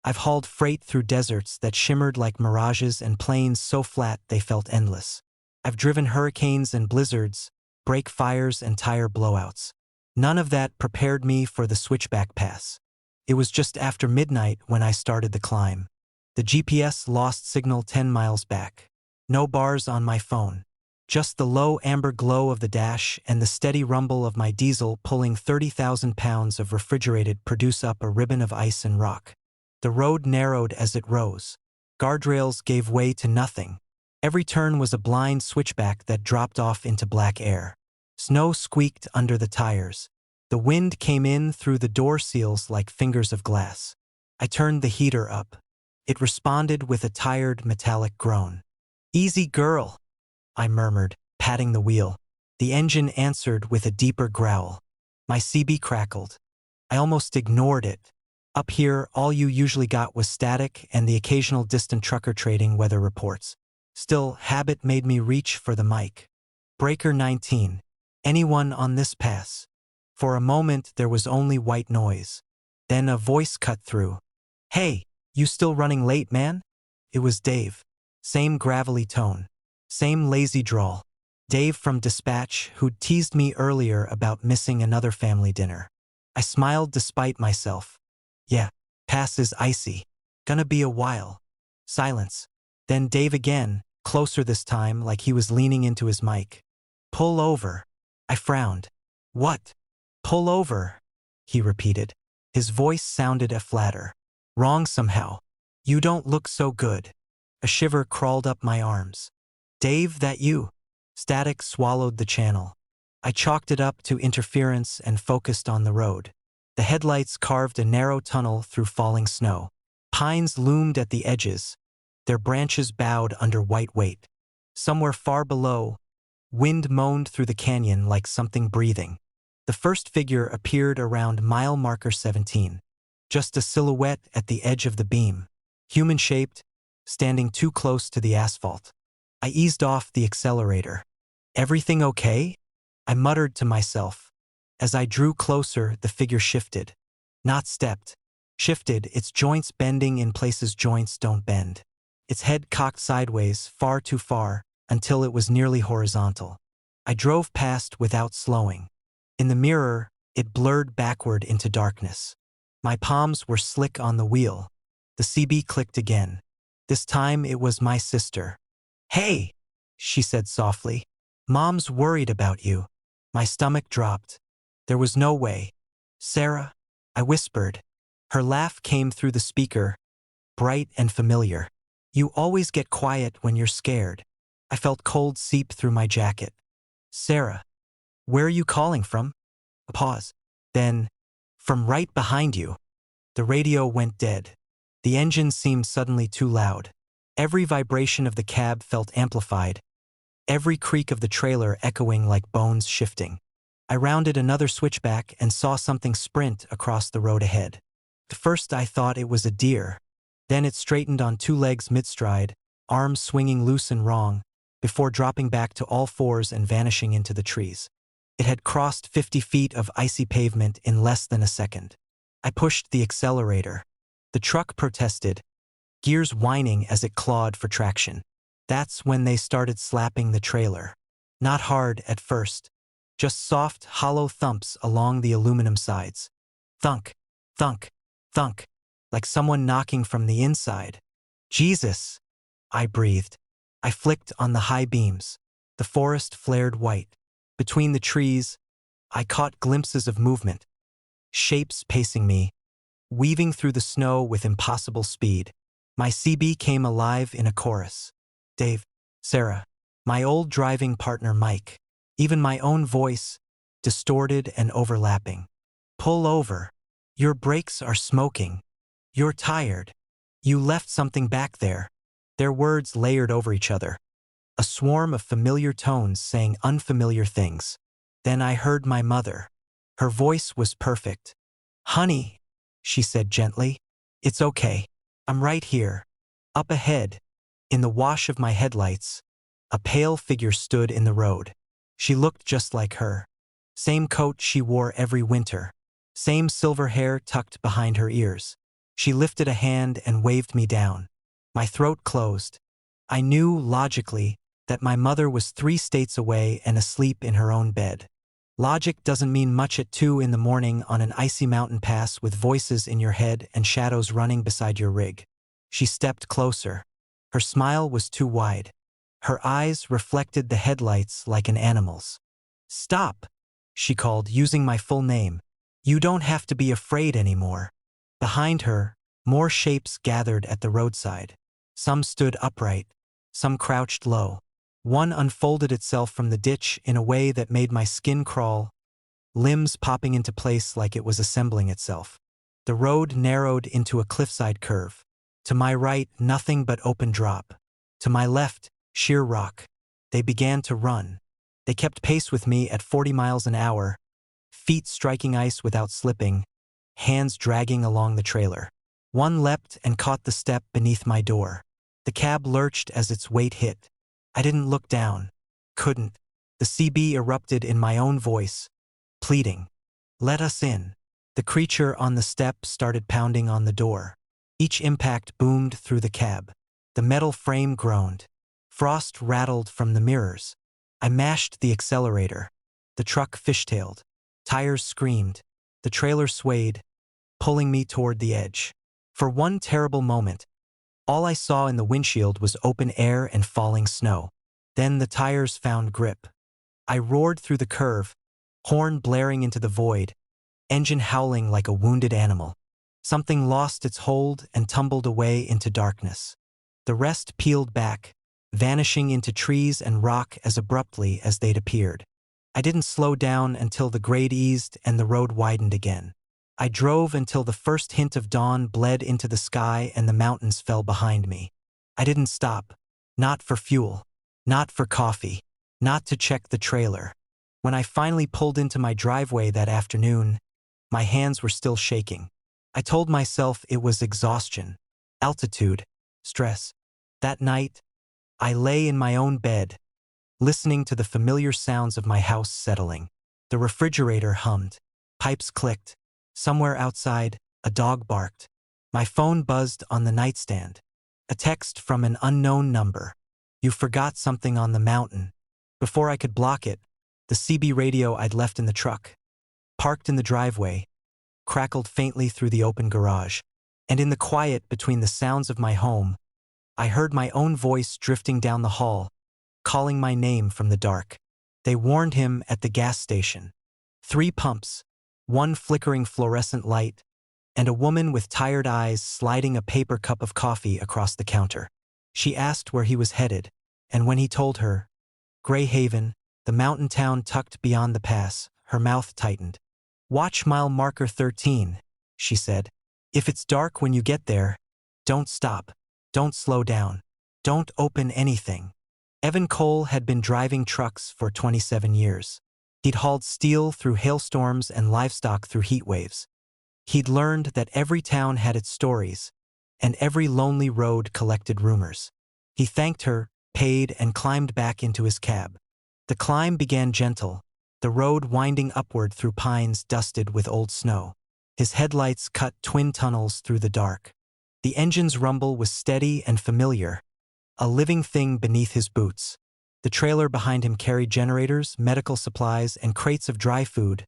I've hauled freight through deserts that shimmered like mirages and plains so flat they felt endless. I've driven hurricanes and blizzards, brake fires and tire blowouts. None of that prepared me for the switchback pass. It was just after midnight when I started the climb. The GPS lost signal 10 miles back. No bars on my phone. Just the low amber glow of the dash and the steady rumble of my diesel pulling 30,000 pounds of refrigerated produce up a ribbon of ice and rock. The road narrowed as it rose. Guardrails gave way to nothing. Every turn was a blind switchback that dropped off into black air. Snow squeaked under the tires. The wind came in through the door seals like fingers of glass. I turned the heater up. It responded with a tired, metallic groan. "Easy, girl," I murmured, patting the wheel. The engine answered with a deeper growl. My CB crackled. I almost ignored it. Up here, all you usually got was static and the occasional distant trucker trading weather reports. Still, habit made me reach for the mic. "Breaker 19. Anyone on this pass?" For a moment, there was only white noise. Then a voice cut through. "Hey, you still running late, man?" It was Dave. Same gravelly tone. Same lazy drawl. Dave from Dispatch, who'd teased me earlier about missing another family dinner. I smiled despite myself. "Yeah, pass is icy. Gonna be a while." Silence. Then Dave again, closer this time like he was leaning into his mic. "Pull over." I frowned. "What?" "Pull over," he repeated. His voice sounded a flatter. "Wrong somehow. You don't look so good." A shiver crawled up my arms. "Dave, that you?" Static swallowed the channel. I chalked it up to interference and focused on the road. The headlights carved a narrow tunnel through falling snow. Pines loomed at the edges. Their branches bowed under white weight. Somewhere far below, wind moaned through the canyon like something breathing. The first figure appeared around mile marker 17. Just a silhouette at the edge of the beam. Human-shaped, standing too close to the asphalt. I eased off the accelerator. "Everything okay?" I muttered to myself. As I drew closer, the figure shifted. Not stepped. Shifted, its joints bending in places joints don't bend. Its head cocked sideways, far too far, until it was nearly horizontal. I drove past without slowing. In the mirror, it blurred backward into darkness. My palms were slick on the wheel. The CB clicked again. This time it was my sister. "Hey," she said softly. "Mom's worried about you." My stomach dropped. There was no way. "Sarah?" I whispered. Her laugh came through the speaker, bright and familiar. "You always get quiet when you're scared." I felt cold seep through my jacket. "Sarah, where are you calling from?" A pause. Then, "From right behind you." The radio went dead. The engine seemed suddenly too loud. Every vibration of the cab felt amplified, every creak of the trailer echoing like bones shifting. I rounded another switchback and saw something sprint across the road ahead. At first I thought it was a deer. Then it straightened on two legs mid-stride, arms swinging loose and wrong, before dropping back to all fours and vanishing into the trees. It had crossed 50 feet of icy pavement in less than a second. I pushed the accelerator. The truck protested, gears whining as it clawed for traction. That's when they started slapping the trailer. Not hard at first, just soft, hollow thumps along the aluminum sides. Thunk, thunk, thunk, like someone knocking from the inside. "Jesus," I breathed. I flicked on the high beams. The forest flared white. Between the trees, I caught glimpses of movement. Shapes pacing me, weaving through the snow with impossible speed. My CB came alive in a chorus. Dave, Sarah, my old driving partner Mike, even my own voice, distorted and overlapping. "Pull over. Your brakes are smoking. You're tired. You left something back there." Their words layered over each other. A swarm of familiar tones saying unfamiliar things. Then I heard my mother. Her voice was perfect. "Honey," she said gently, "it's okay. I'm right here." Up ahead, in the wash of my headlights, a pale figure stood in the road. She looked just like her. Same coat she wore every winter. Same silver hair tucked behind her ears. She lifted a hand and waved me down. My throat closed. I knew, logically, that my mother was 3 states away and asleep in her own bed. Logic doesn't mean much at 2 in the morning on an icy mountain pass with voices in your head and shadows running beside your rig. She stepped closer. Her smile was too wide. Her eyes reflected the headlights like an animal's. "Stop," she called, using my full name. "You don't have to be afraid anymore." Behind her, more shapes gathered at the roadside. Some stood upright, some crouched low. One unfolded itself from the ditch in a way that made my skin crawl, limbs popping into place like it was assembling itself. The road narrowed into a cliffside curve. To my right, nothing but open drop. To my left, sheer rock. They began to run. They kept pace with me at 40 miles an hour, feet striking ice without slipping, hands dragging along the trailer. One leapt and caught the step beneath my door. The cab lurched as its weight hit. I didn't look down. Couldn't. The CB erupted in my own voice, pleading. "Let us in." The creature on the step started pounding on the door. Each impact boomed through the cab. The metal frame groaned. Frost rattled from the mirrors. I mashed the accelerator. The truck fishtailed. Tires screamed. The trailer swayed, pulling me toward the edge. For one terrible moment, all I saw in the windshield was open air and falling snow. Then the tires found grip. I roared through the curve, horn blaring into the void, engine howling like a wounded animal. Something lost its hold and tumbled away into darkness. The rest peeled back, vanishing into trees and rock as abruptly as they'd appeared. I didn't slow down until the grade eased and the road widened again. I drove until the first hint of dawn bled into the sky and the mountains fell behind me. I didn't stop. Not for fuel. Not for coffee. Not to check the trailer. When I finally pulled into my driveway that afternoon, my hands were still shaking. I told myself it was exhaustion, altitude, stress. That night, I lay in my own bed, listening to the familiar sounds of my house settling. The refrigerator hummed. Pipes clicked. Somewhere outside, a dog barked. My phone buzzed on the nightstand. A text from an unknown number. "You forgot something on the mountain." Before I could block it, the CB radio I'd left in the truck, parked in the driveway, crackled faintly through the open garage. And in the quiet between the sounds of my home, I heard my own voice drifting down the hall, calling my name from the dark. They warned him at the gas station. 3 pumps, 1 flickering fluorescent light, and a woman with tired eyes sliding a paper cup of coffee across the counter. She asked where he was headed, and when he told her, Gray Haven, the mountain town tucked beyond the pass, her mouth tightened. "Watch mile marker 13, she said. "If it's dark when you get there, don't stop. Don't slow down. Don't open anything." Evan Cole had been driving trucks for 27 years. He'd hauled steel through hailstorms and livestock through heat waves. He'd learned that every town had its stories, and every lonely road collected rumors. He thanked her, paid, and climbed back into his cab. The climb began gentle, the road winding upward through pines dusted with old snow. His headlights cut twin tunnels through the dark. The engine's rumble was steady and familiar, a living thing beneath his boots. The trailer behind him carried generators, medical supplies, and crates of dry food,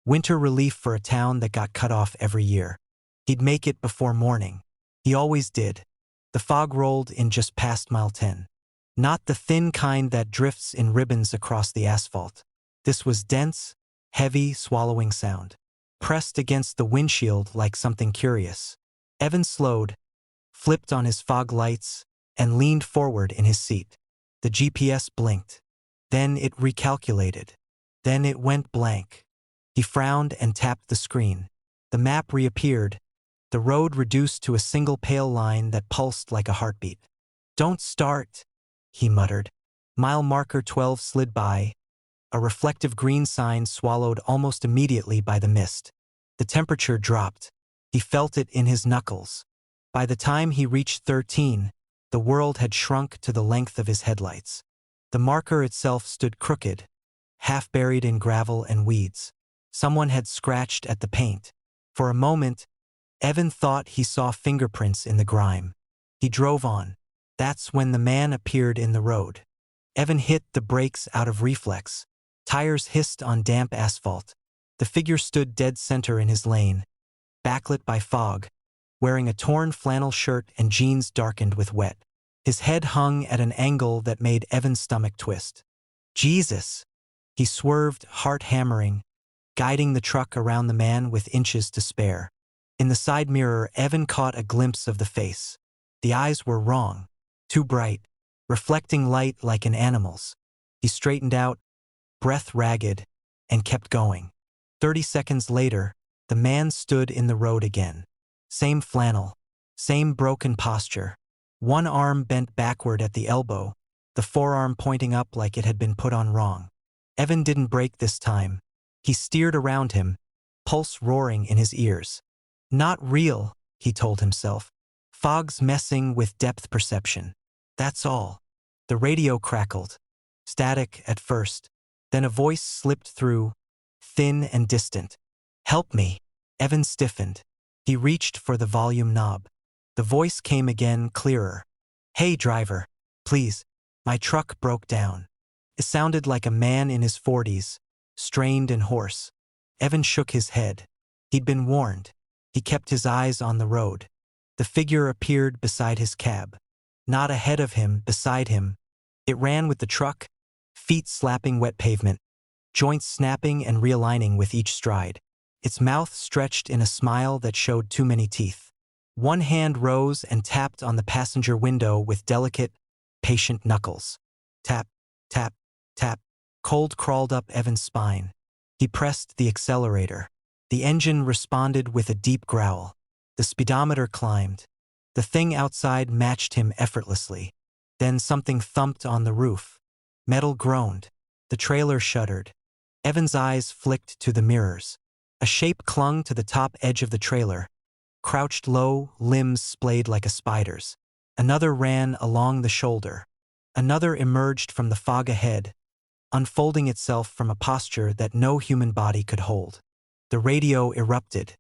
winter relief for a town that got cut off every year. He'd make it before morning. He always did. The fog rolled in just past mile 10. Not the thin kind that drifts in ribbons across the asphalt. This was dense, heavy, swallowing sound, pressed against the windshield like something curious. Evan slowed, flipped on his fog lights, and leaned forward in his seat. The GPS blinked. Then it recalculated. Then it went blank. He frowned and tapped the screen. The map reappeared, the road reduced to a single pale line that pulsed like a heartbeat. "Don't start," he muttered. Mile marker 12 slid by, a reflective green sign swallowed almost immediately by the mist. The temperature dropped. He felt it in his knuckles. By the time he reached 13, the world had shrunk to the length of his headlights. The marker itself stood crooked, half buried in gravel and weeds. Someone had scratched at the paint. For a moment, Evan thought he saw fingerprints in the grime. He drove on. That's when the man appeared in the road. Evan hit the brakes out of reflex. Tires hissed on damp asphalt. The figure stood dead center in his lane, backlit by fog, wearing a torn flannel shirt and jeans darkened with wet. His head hung at an angle that made Evan's stomach twist. Jesus! He swerved, heart hammering, guiding the truck around the man with inches to spare. In the side mirror, Evan caught a glimpse of the face. The eyes were wrong, too bright, reflecting light like an animal's. He straightened out, breath ragged, and kept going. 30 seconds later, the man stood in the road again. Same flannel, same broken posture. One arm bent backward at the elbow, the forearm pointing up like it had been put on wrong. Evan didn't brake this time. He steered around him, pulse roaring in his ears. Not real, he told himself. Fog's messing with depth perception. That's all. The radio crackled. Static at first. Then a voice slipped through, thin and distant. Help me. Evan stiffened. He reached for the volume knob. The voice came again, clearer. Hey driver, please. My truck broke down. It sounded like a man in his 40s, strained and hoarse. Evan shook his head. He'd been warned. He kept his eyes on the road. The figure appeared beside his cab. Not ahead of him, beside him. It ran with the truck, feet slapping wet pavement, joints snapping and realigning with each stride. Its mouth stretched in a smile that showed too many teeth. One hand rose and tapped on the passenger window with delicate, patient knuckles. Tap, tap, tap. Cold crawled up Evan's spine. He pressed the accelerator. The engine responded with a deep growl. The speedometer climbed. The thing outside matched him effortlessly. Then something thumped on the roof. Metal groaned. The trailer shuddered. Evan's eyes flicked to the mirrors. A shape clung to the top edge of the trailer. Crouched low, limbs splayed like a spider's. Another ran along the shoulder. Another emerged from the fog ahead, unfolding itself from a posture that no human body could hold. The radio erupted.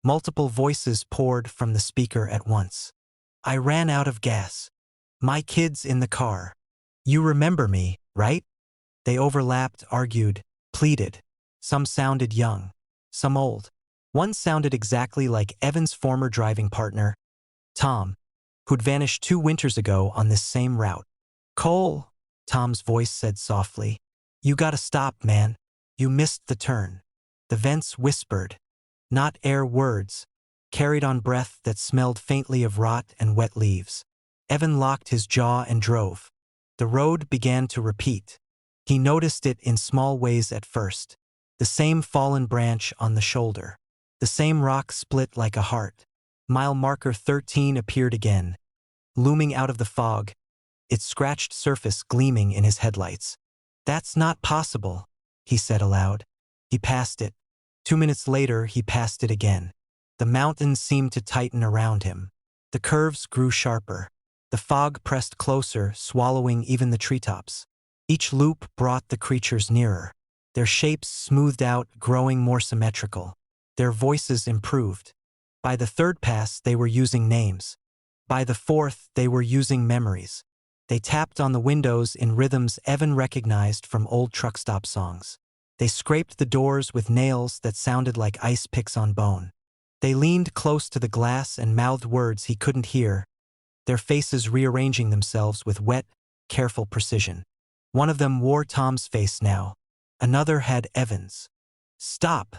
Multiple voices poured from the speaker at once. I ran out of gas. My kid's in the car. You remember me, right? They overlapped, argued, pleaded. Some sounded young, some old. One sounded exactly like Evan's former driving partner, Tom, who'd vanished 2 winters ago on this same route. Cole, Tom's voice said softly. You gotta stop, man. You missed the turn. The vents whispered, not air words, carried on breath that smelled faintly of rot and wet leaves. Evan locked his jaw and drove. The road began to repeat. He noticed it in small ways at first. The same fallen branch on the shoulder. The same rock split like a heart. Mile marker 13 appeared again, looming out of the fog, its scratched surface gleaming in his headlights. That's not possible, he said aloud. He passed it. 2 minutes later, he passed it again. The mountains seemed to tighten around him. The curves grew sharper. The fog pressed closer, swallowing even the treetops. Each loop brought the creatures nearer. Their shapes smoothed out, growing more symmetrical. Their voices improved. By the 3rd pass, they were using names. By the 4th, they were using memories. They tapped on the windows in rhythms Evan recognized from old truck stop songs. They scraped the doors with nails that sounded like ice picks on bone. They leaned close to the glass and mouthed words he couldn't hear, their faces rearranging themselves with wet, careful precision. One of them wore Tom's face now. Another had Evan's. Stop!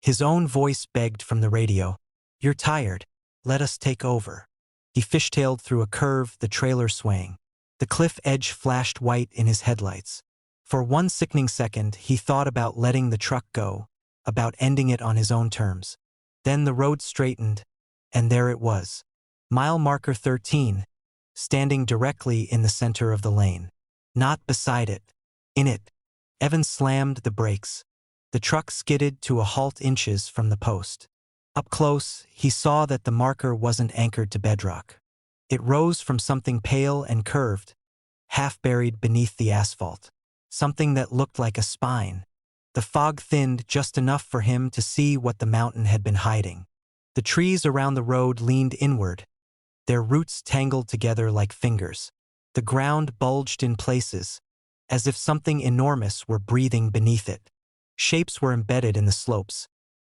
His own voice begged from the radio. You're tired. Let us take over. He fishtailed through a curve, the trailer swaying. The cliff edge flashed white in his headlights. For one sickening second, he thought about letting the truck go, about ending it on his own terms. Then the road straightened, and there it was. Mile marker 13, standing directly in the center of the lane. Not beside it. In it. Evan slammed the brakes. The truck skidded to a halt inches from the post. Up close, he saw that the marker wasn't anchored to bedrock. It rose from something pale and curved, half buried beneath the asphalt. Something that looked like a spine. The fog thinned just enough for him to see what the mountain had been hiding. The trees around the road leaned inward, their roots tangled together like fingers. The ground bulged in places, as if something enormous were breathing beneath it. Shapes were embedded in the slopes,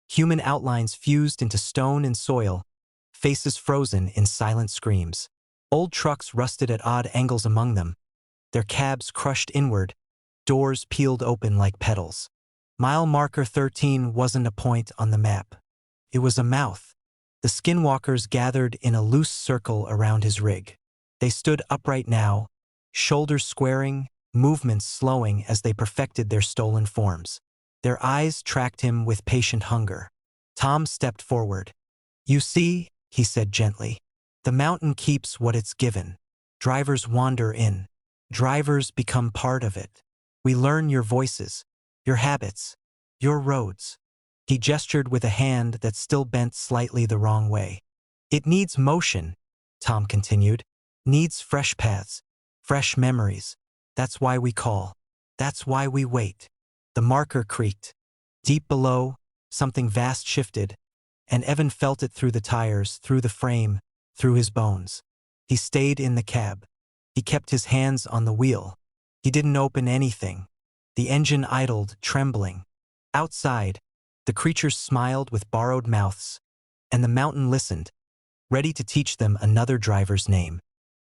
human outlines fused into stone and soil, faces frozen in silent screams. Old trucks rusted at odd angles among them, their cabs crushed inward, doors peeled open like petals. Mile marker 13 wasn't a point on the map. It was a mouth. The skinwalkers gathered in a loose circle around his rig. They stood upright now, shoulders squaring, movements slowing as they perfected their stolen forms. Their eyes tracked him with patient hunger. Tom stepped forward. "You see," he said gently, "the mountain keeps what it's given. Drivers wander in. Drivers become part of it. We learn your voices, your habits, your roads." He gestured with a hand that still bent slightly the wrong way. "It needs motion," Tom continued. "Needs fresh paths, fresh memories. That's why we call. That's why we wait." The marker creaked. Deep below, something vast shifted, and Evan felt it through the tires, through the frame, through his bones. He stayed in the cab. He kept his hands on the wheel. He didn't open anything. The engine idled, trembling. Outside, the creatures smiled with borrowed mouths, and the mountain listened, ready to teach them another driver's name.